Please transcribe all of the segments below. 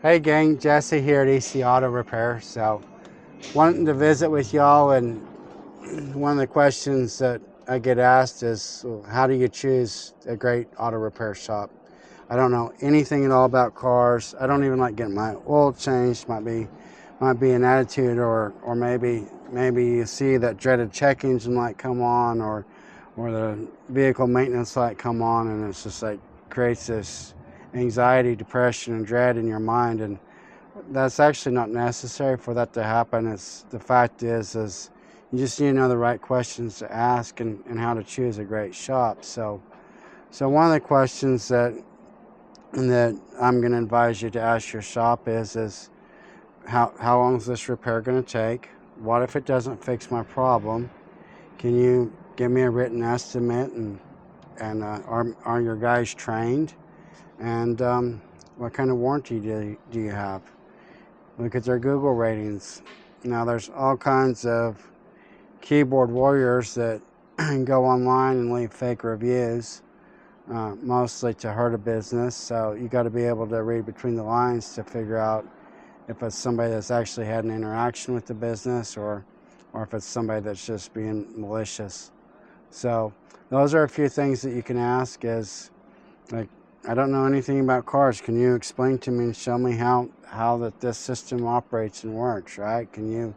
Hey gang, Jesse here at EC Auto Repair. So, wanting to visit with y'all, and one of the questions that I get asked is, well, how do you choose a great auto repair shop? I don't know anything at all about cars. I don't even like getting my oil changed. Might be an attitude, or maybe you see that dreaded check engine light come on, or the vehicle maintenance light come on, and it's just like creates this anxiety, depression, and dread in your mind. And that's actually not necessary for that to happen. It's the fact is you just need to know the right questions to ask and how to choose a great shop. So one of the questions that I'm going to advise you to ask your shop is how long is this repair going to take? What if it doesn't fix my problem? Can you give me a written estimate? And are your guys trained? And what kind of warranty do you have? Look at their Google ratings. Now, there's all kinds of keyboard warriors that go online and leave fake reviews, mostly to hurt a business. So you got to be able to read between the lines to figure out if it's somebody that's actually had an interaction with the business, or if it's somebody that's just being malicious. So those are a few things that you can ask. Is like, I don't know anything about cars. Can you explain to me and show me how that this system operates and works, right? Can you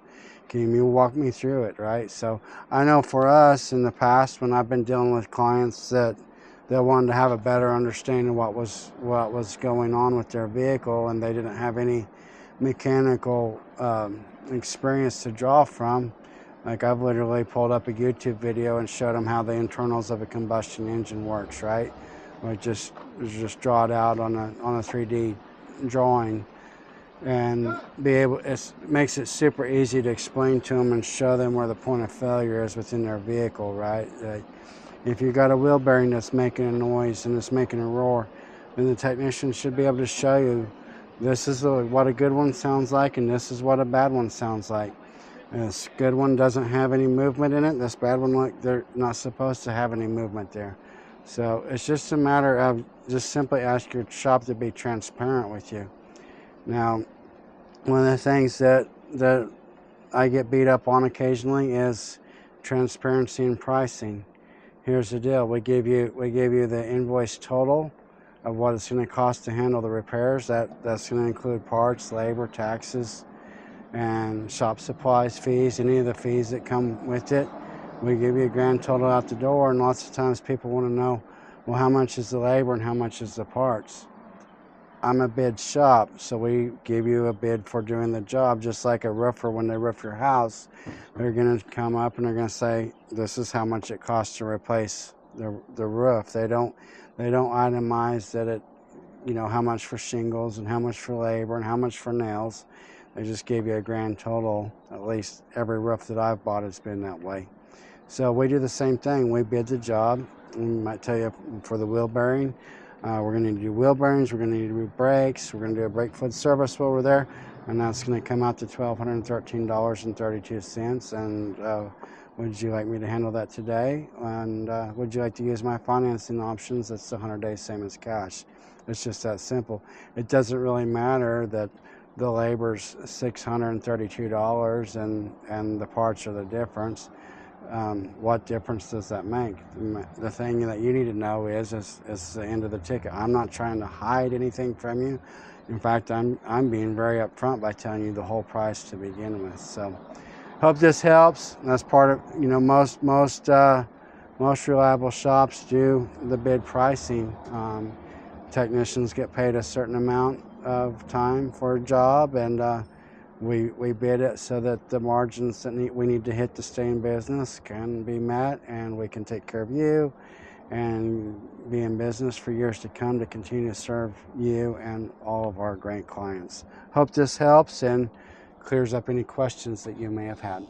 walk me through it, right? So I know for us in the past, when I've been dealing with clients that they wanted to have a better understanding of what was going on with their vehicle, and they didn't have any mechanical experience to draw from. Like, I've literally pulled up a YouTube video and showed them how the internals of a combustion engine works, right? Or just draw it out on a 3D drawing, and it makes it super easy to explain to them and show them where the point of failure is within their vehicle, right? If you got a wheel bearing that's making a noise and it's making a roar, then the technician should be able to show you, this is what a good one sounds like, and this is what a bad one sounds like. This good one doesn't have any movement in it. This bad one, like, they're not supposed to have any movement there. So it's just a matter of just simply ask your shop to be transparent with you. Now, one of the things that I get beat up on occasionally is transparency in pricing. Here's the deal: we give you the invoice total of what it's going to cost to handle the repairs. That's going to include parts, labor, taxes, and shop supplies fees, any of the fees that come with it. We give you a grand total out the door, and lots of times people want to know, well, how much is the labor and how much is the parts? I'm a bid shop, so we give you a bid for doing the job. Just like a roofer, when they roof your house, they're going to come up and they're going to say, this is how much it costs to replace the roof. They don't itemize that it, how much for shingles and how much for labor and how much for nails. They just gave you a grand total. At least every roof that I've bought has been that way. So we do the same thing. We bid the job. We might tell you for the wheel bearing, we're going to need to do wheel bearings, we're going to need to do brakes, we're going to do a brake fluid service while we're there, and that's going to come out to $1,213.32. And would you like me to handle that today? And would you like to use my financing options? That's 100 days, same as cash. It's just that simple. It doesn't really matter that the labor's $632 and the parts are the difference. What difference does that make? The thing that you need to know is the end of the ticket. I'm not trying to hide anything from you. In fact, I'm being very upfront by telling you the whole price to begin with. So, hope this helps. That's part of, most reliable shops do the bid pricing. Technicians get paid a certain amount of time for a job, and we bid it so that the margins that we need to hit to stay in business can be met, and we can take care of you and be in business for years to come to continue to serve you and all of our great clients. Hope this helps and clears up any questions that you may have had.